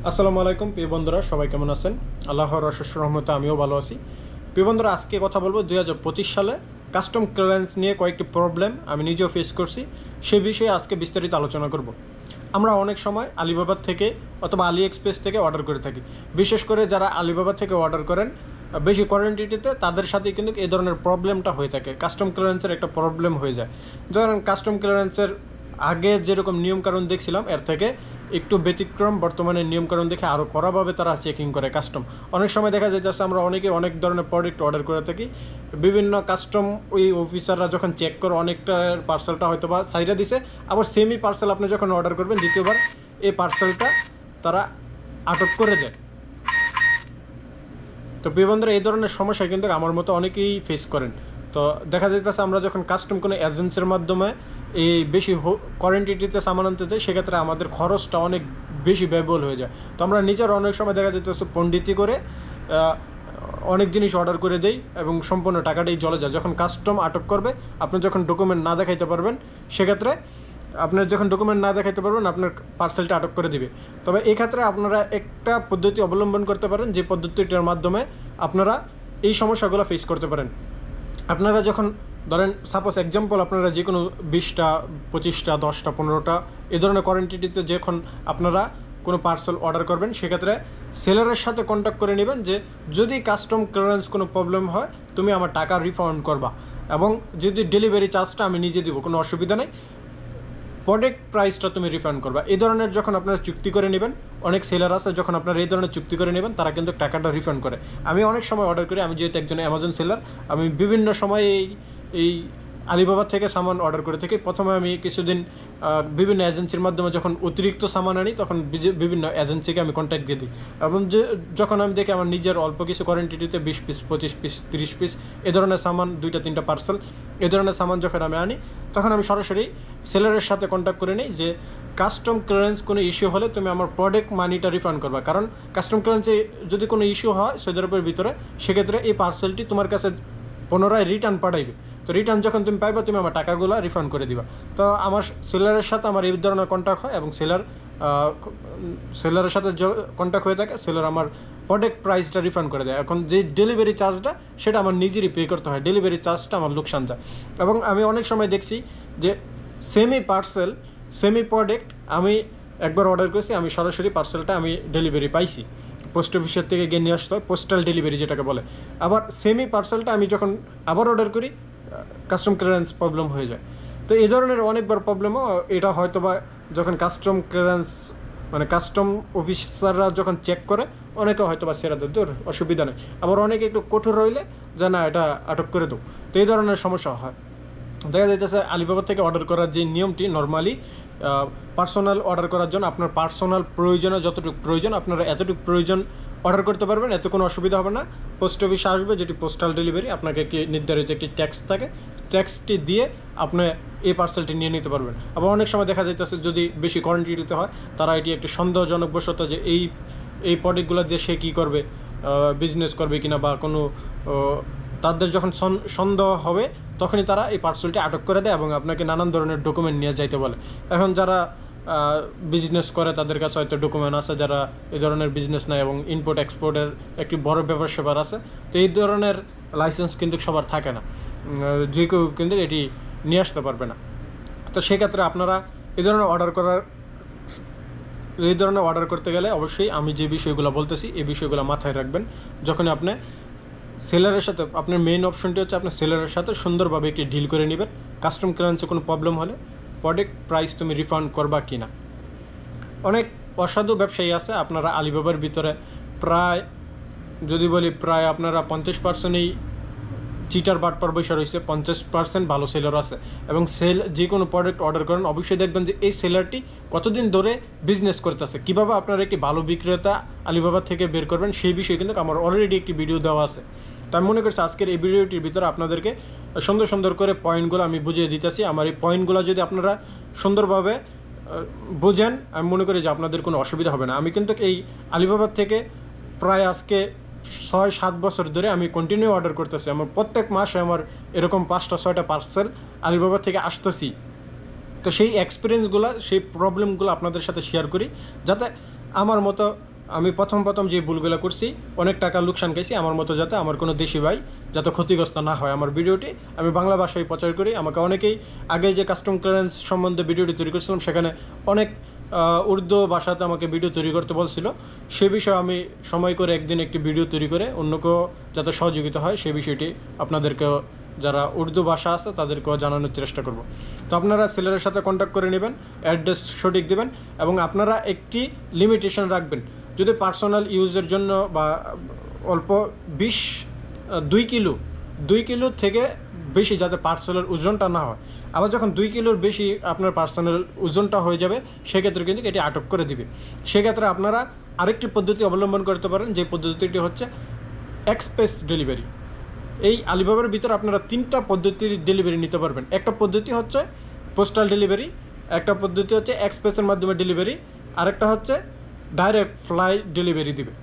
আসসালামু আলাইকুম প্রিয় বন্ধুরা, সবাই কেমন আছেন? আল্লাহর অশেষ রহমতে আমিও ভালো আছি। প্রিয় বন্ধুরা, আজকে কথা বলবো 2025 সালে কাস্টম ক্লিয়ারেন্স নিয়ে কয়েকটি প্রবলেম আমি নিজেও ফেস করছি, সে বিষয়ে আজকে বিস্তারিত আলোচনা করব। আমরা অনেক সময় আলিবাবার থেকে অথবা আলি এক্সপ্রেস থেকে অর্ডার করে থাকি। বিশেষ করে যারা আলিবাবা থেকে অর্ডার করেন বেশি কোয়ান্টিটিতে, তাদের সাথে কিন্তু এই ধরনের প্রবলেমটা হয়ে থাকে। কাস্টম ক্লিয়ারেন্সের একটা প্রবলেম হয়ে যায়। ধরেন কাস্টম ক্লিয়ারেন্সের আগে যেরকম নিয়মকানুন দেখছিলাম, এর থেকে একটু ব্যতিক্রম বর্তমানে নিয়মকানুন দেখে আরও কড়াভাবে তারা চেকিং করে কাস্টম। অনেক সময় দেখা যাইতেছে আমরা অনেক ধরনের প্রোডাক্ট অর্ডার করে থাকি। বিভিন্ন কাস্টম ওই অফিসাররা যখন চেক করে অনেকটা পার্সেলটা হয়তো বা সাইডে দিছে, আবার সেমই পার্সেল আপনি যখন অর্ডার করবেন দ্বিতীয়বার এই পার্সেলটা তারা আটক করে দেয়। তো প্রিয় বন্ধুরা, এই ধরনের সমস্যা কিন্তু আমার মতো অনেকেই ফেস করেন। তো দেখা যাইতেছে আমরা যখন কাস্টম কোনো এজেন্সির মাধ্যমে এই বেশি কোয়ান্টিটিতে সামান আনতে যাই, সেক্ষেত্রে আমাদের খরচটা অনেক বেশি ব্যয়বহুল হয়ে যায়। তো আমরা নিজের অনেক সময় দেখা যাইতেছে পণ্ডিতি করে অনেক জিনিস অর্ডার করে দেই এবং সম্পূর্ণ টাকাটাই চলে যায়। যখন কাস্টম আটক করবে, আপনি যখন ডকুমেন্ট না দেখাইতে পারবেন, সেক্ষেত্রে আপনার যখন ডকুমেন্ট না দেখাইতে পারবেন আপনার পার্সেলটা আটক করে দিবে। তবে এক্ষেত্রে আপনারা একটা পদ্ধতি অবলম্বন করতে পারেন, যে পদ্ধতিটার মাধ্যমে আপনারা এই সমস্যাগুলো ফেস করতে পারেন। আপনারা যখন ধরেন সাপোজ এক্সাম্পল, আপনারা যে কোনো 20টা 25টা 10টা 15টা এই ধরনের কোয়ান্টিটিতে যখন আপনারা কোনো পার্সেল অর্ডার করবেন, সেক্ষেত্রে সেলারের সাথে কন্ট্যাক্ট করে নেবেন যে যদি কাস্টম ক্লিয়ারেন্স কোনো প্রবলেম হয় তুমি আমার টাকা রিফান্ড করবা, এবং যদি ডেলিভারি চার্জটা আমি নিজে দিব, কোনো অসুবিধা নেই, প্রোডাক্ট প্রাইসটা তুমি রিফান্ড করবা। এই ধরনের যখন আপনারা চুক্তি করে নেবেন, অনেক সেলার আছে যখন আপনারা এই ধরনের চুক্তি করে নেবেন তারা কিন্তু টাকাটা রিফান্ড করে। আমি অনেক সময় অর্ডার করি, আমি যেহেতু একজন অ্যামাজন সেলার, আমি বিভিন্ন সময় এই আলিবাবা থেকে সামান অর্ডার করে থাকি। প্রথমে আমি কিছুদিন বিভিন্ন এজেন্সির মাধ্যমে যখন অতিরিক্ত সামান আনি, তখন বিভিন্ন এজেন্সিকে আমি কন্ট্যাক্ট দিয়ে দিই। এবং যখন আমি দেখি আমার নিজের অল্প কিছু কোয়ান্টিটিতে 20 পিস 25 পিস 30 পিস এ ধরনের সামান, 2টা 3টা পার্সেল এ ধরনের সামান যখন আমি আনি, তখন আমি সরাসরি সেলারের সাথে কন্ট্যাক্ট করে নিই যে কাস্টম ক্লিয়ারেন্স কোনো ইস্যু হলে তুমি আমার প্রোডাক্ট মানিটা রিফান্ড করবা। কারণ কাস্টম ক্লিয়ারেন্সে যদি কোনো ইস্যু হয় সৌদি আরবের ভিতরে, সেক্ষেত্রে এই পার্সেলটি তোমার কাছে পুনরায় রিটার্ন পাঠাইবে। তো রিটার্ন যখন তুমি পাইবা, তুমি আমার টাকাগুলো রিফান্ড করে দিবা। তো আমার সেলারের সাথে আমার এই ধরনের কন্ট্যাক্ট হয়, এবং সেলারের সাথে কন্ট্যাক্ট হয়ে থাকে, সেলার আমার প্রোডাক্ট প্রাইসটা রিফান্ড করে দেয়। এখন যে ডেলিভারি চার্জটা, সেটা আমার নিজেরই পে করতে হয়, ডেলিভারি চার্জটা আমার লোকসান যায়। এবং আমি অনেক সময় দেখছি যে সেমি পার্সেল সেমি প্রোডাক্ট আমি একবার অর্ডার করেছি, আমি সরাসরি পার্সেলটা আমি ডেলিভারি পাইছি, পোস্ট অফিসের থেকে গিয়ে নিয়ে আসতে হয়, পোস্টাল ডেলিভারি যেটাকে বলে। আবার সেমি পার্সেলটা আমি যখন আবার অর্ডার করি, কাস্টম ক্লিয়ারেন্স প্রবলেম হয়ে যায়। তো এই ধরনের অনেকবার প্রবলেমও এটা হয়তো বা যখন কাস্টম ক্লিয়ারেন্স মানে কাস্টম অফিসাররা যখন চেক করে, অনেকে হয়তো বা সেরা দেয়, তোর অসুবিধা নেই। আবার অনেকে একটু কঠোর রইলে যে না, এটা আটক করে দেবো। তো এই ধরনের সমস্যা হয়। দেখা যাইতেছে আলিবাবা থেকে অর্ডার করার যে নিয়মটি, নর্মালি পার্সোনাল অর্ডার করার জন্য আপনার পার্সোনাল প্রয়োজনে যতটুকু প্রয়োজন আপনারা এতটুকু প্রয়োজন অর্ডার করতে পারবেন, এতে কোনো অসুবিধা হবে না। পোস্ট অফিসে আসবে, যেটি পোস্টাল ডেলিভারি, আপনাকে একটি নির্ধারিত একটি ট্যাক্স থাকে, ট্যাক্সটি দিয়ে আপনি এই পার্সেলটি নিয়ে নিতে পারবেন। আবার অনেক সময় দেখা যাইতেছে যদি বেশি কোয়ান্টিটিতে হয়, তারা এটি একটি সন্দেহজনক বশত যে এই প্রোডাক্টগুলো দিয়ে সে কী করবে, বিজনেস করবে কিনা, বা কোনো তাদের যখন সন্দেহ হবে, তখনই তারা এই পার্সেলটি আটক করে দেয় এবং আপনাকে নানান ধরনের ডকুমেন্ট নিয়ে যাইতে বলে। এখন যারা বিজনেস করে তাদের কাছে হয়তো ডকুমেন্ট আছে, যারা এই ধরনের বিজনেস নেয় এবং ইম্পোর্ট এক্সপোর্টের একটি বড় ব্যাপার স্যাপার আছে, তো এই ধরনের লাইসেন্স কিন্তু সবার থাকে না, যে কেউ কিন্তু এটি নিয়ে আসতে পারবে না। তো সেক্ষেত্রে আপনারা এই ধরনের অর্ডার করতে গেলে অবশ্যই আমি যে বিষয়গুলো বলতেছি এই বিষয়গুলো মাথায় রাখবেন। যখন আপনি সেলারের সাথে, আপনার মেইন অপশনটি হচ্ছে আপনার সেলারের সাথে সুন্দরভাবে একটি ডিল করে নেবেন। কাস্টম ক্লিয়ারেন্সে কোনো প্রবলেম হলে প্রোডাক্ট প্রাইস তুমি রিফান্ড করবা কি না। অনেক অসাধু ব্যবসায়ী আছে আপনারা আলিবাবার ভিতরে, প্রায় যদি বলি প্রায় আপনারা 50%ই চিটার বাটপার বৈশা রয়েছে, 50% ভালো সেলার আছে। এবং যে কোনো প্রোডাক্ট অর্ডার করেন, অবশ্যই দেখবেন যে এই সেলারটি কতদিন ধরে বিজনেস করতেছে, কীভাবে আপনারা একটি ভালো বিক্রেতা আলিবাবা থেকে বের করবেন, সেই বিষয়ে কিন্তু আমার অলরেডি একটি ভিডিও দেওয়া আছে। তো আমি মনে করছি আজকের এই ভিডিওটির ভিতরে আপনাদেরকে সুন্দর সুন্দর করে পয়েন্টগুলো আমি বুঝিয়ে দিতেছি। আমার এই পয়েন্টগুলো যদি আপনারা সুন্দরভাবে বুঝেন, আমি মনে করি যে আপনাদের কোনো অসুবিধা হবে না। আমি কিন্তু এই আলিবাবার থেকে প্রায় আজকে 6-7 বছর ধরে আমি কন্টিনিউ অর্ডার করতেছি। আমার প্রত্যেক মাসে আমার এরকম 5টা-6টা পার্সেল আলিবাবা থেকে আসতেছি। তো সেই এক্সপিরিয়েন্সগুলো, সেই প্রবলেমগুলো আপনাদের সাথে শেয়ার করি, যাতে আমার মতো আমি প্রথম যে ভুলগুলো করছি, অনেক টাকা লোকসান খাইছি, আমার মতো যাতে আমার কোনো দেশি ভাই যাতে ক্ষতিগ্রস্ত না হয়। আমার ভিডিওটি আমি বাংলা ভাষায় প্রচার করি। আমাকে অনেকেই আগে যে কাস্টম ক্লিয়ারেন্স সম্বন্ধে ভিডিওটি তৈরি করেছিলাম, সেখানে অনেক উর্দু ভাষাতে আমাকে ভিডিও তৈরি করতে বলছিল। সে বিষয়ে আমি সময় করে একদিন একটি ভিডিও তৈরি করে অন্যকেও যাতে সহযোগিতা হয়, সে বিষয়টি আপনাদেরকেও, যারা উর্দু ভাষা আছে তাদেরকেও জানানোর চেষ্টা করব। তো আপনারা সেলারের সাথে কন্ট্যাক্ট করে নেবেন, অ্যাড্রেস সঠিক দেবেন, এবং আপনারা একটি লিমিটেশন রাখবেন। যদি পার্সোনাল ইউজের জন্য বা অল্প 2 কিলো থেকে বেশি যাতে পার্সেলের ওজনটা না হয়। আবার যখন 2 কিলোর বেশি আপনার পার্সোনাল ওজনটা হয়ে যাবে, সেক্ষেত্রে কিন্তু এটি আটক করে দিবে। সেক্ষেত্রে আপনারা আরেকটি পদ্ধতি অবলম্বন করতে পারেন, যে পদ্ধতিটি হচ্ছে এক্সপ্রেস ডেলিভারি। এই আলিবাবার ভিতরে আপনারা 3টা পদ্ধতির ডেলিভারি নিতে পারবেন। একটা পদ্ধতি হচ্ছে পোস্টাল ডেলিভারি, একটা পদ্ধতি হচ্ছে এক্সপ্রেসের মাধ্যমে ডেলিভারি, আরেকটা হচ্ছে ডাইরেক্ট ফ্লাই ডেলিভারি দিবে।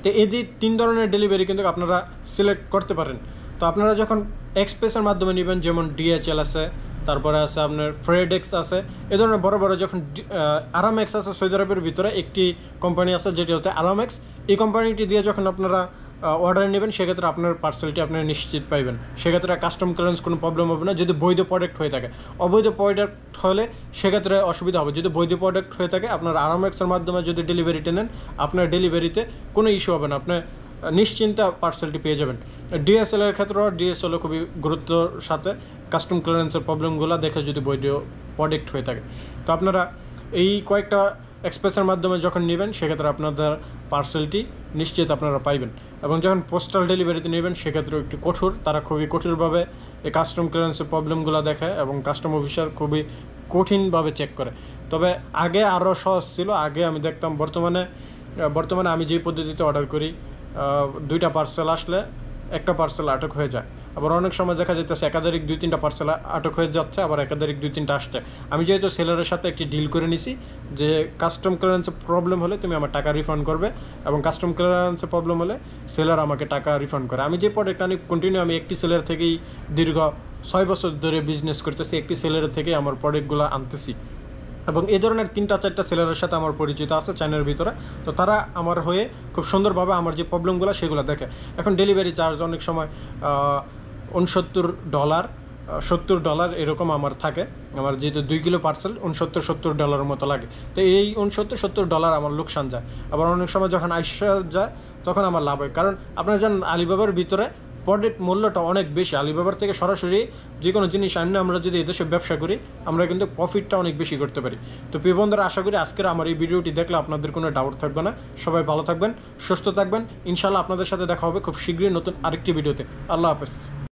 তো এই যে 3 ধরনের ডেলিভারি কিন্তু আপনারা সিলেক্ট করতে পারেন। তো আপনারা যখন এক্সপ্রেসের মাধ্যমে নেবেন, যেমন DHL আছে, তারপরে আছে আপনার ফ্রেডেক্স আছে, এ ধরনের বড় যখন আরামেক্স আছে, সৌদি আরবের ভিতরে একটি কোম্পানি আছে যেটি হচ্ছে আরামেক্স। এই কোম্পানিটি দিয়ে যখন আপনারা অর্ডার নেবেন, সেক্ষেত্রে আপনার পার্সেলটি আপনারা নিশ্চিত পাইবেন। সেক্ষেত্রে কাস্টম ক্লিয়ারেন্স কোনো প্রবলেম হবে না যদি বৈধ প্রোডাক্ট হয়ে থাকে। অবৈধ প্রোডাক্ট হলে সেক্ষেত্রে অসুবিধা হবে। যদি বৈধ প্রোডাক্ট হয়ে থাকে, আপনার আরামেক্সের মাধ্যমে যদি ডেলিভারিটা নেন, আপনার ডেলিভারিতে কোনো ইস্যু হবে না, আপনি নিশ্চিন্তে পার্সেলটি পেয়ে যাবেন। DSL এর ক্ষেত্রেও DSL খুবই গুরুত্বর সাথে কাস্টম ক্লিয়ারেন্সের প্রবলেমগুলো দেখে যদি বৈধ প্রোডাক্ট হয়ে থাকে। তো আপনারা এই কয়েকটা এক্সপ্রেসের মাধ্যমে যখন নেবেন, সেক্ষেত্রে আপনাদের পার্সেলটি নিশ্চিত আপনারা পাইবেন। এবং যখন পোস্টাল ডেলিভারিতে নেবেন, সেক্ষেত্রে একটু কঠোর, তারা খুবই কঠোরভাবে এই কাস্টম ক্লিয়ারেন্সের প্রবলেমগুলো দেখায় এবং কাস্টম অফিসার খুবই কঠিনভাবে চেক করে। তবে আগে আরও সহজ ছিল, আগে আমি দেখতাম। বর্তমানে আমি যেই পদ্ধতিতে অর্ডার করি, 2টা পার্সেল আসলে একটা পার্সেল আটক হয়ে যায়। আবার অনেক সময় দেখা যাইতেছে একাধিক 2-3টা পার্সেল আটক হয়ে যাচ্ছে, আবার একাধিক 2-3টা আসছে। আমি যেহেতু সেলারের সাথে একটি ডিল করে নিছি যে কাস্টম ক্লিয়ারেন্সের প্রবলেম হলে তুমি আমার টাকা রিফান্ড করবে, এবং কাস্টম ক্লিয়ারেন্সের প্রবলেম হলে সেলার আমাকে টাকা রিফান্ড করে। আমি যে প্রোডাক্ট আনি কন্টিনিউ, আমি একটি সেলার থেকেই দীর্ঘ 6 বছর ধরে বিজনেস করতেছি, একটি সেলারের থেকেই আমার প্রোডাক্টগুলো আনতেছি। এবং এই ধরনের 3-4টা সেলারের সাথে আমার পরিচিত আছে চায়নার ভিতরে। তো তারা আমার হয়ে খুব সুন্দরভাবে আমার যে প্রবলেমগুলো সেগুলো দেখে। এখন ডেলিভারি চার্জ অনেক সময় $69, $70 এরকম আমার থাকে। আমার যেহেতু 2 কিলো পার্সেল, $69-70 মতো লাগে। তো এই $69-70 আমার লোকসান যায়। আবার অনেক সময় যখন আইসা যায়, তখন আমার লাভ হয়। কারণ আপনারা জানেন আলিবাবার ভিতরে প্রোডাক্ট মূল্যটা অনেক বেশি। আলিবাবার থেকে সরাসরি যে কোনো জিনিস আনলে আমরা যদি এদেশে ব্যবসা করি, আমরা কিন্তু প্রফিটটা অনেক বেশি করতে পারি। তো প্রিয় বন্ধুরা, আশা করি আজকের আমার এই ভিডিওটি দেখলে আপনাদের কোনো ডাউট থাকবে না। সবাই ভালো থাকবেন, সুস্থ থাকবেন। ইনশাআল্লাহ আপনাদের সাথে দেখা হবে খুব শীঘ্রই নতুন আরেকটি ভিডিওতে। আল্লাহ হাফেজ।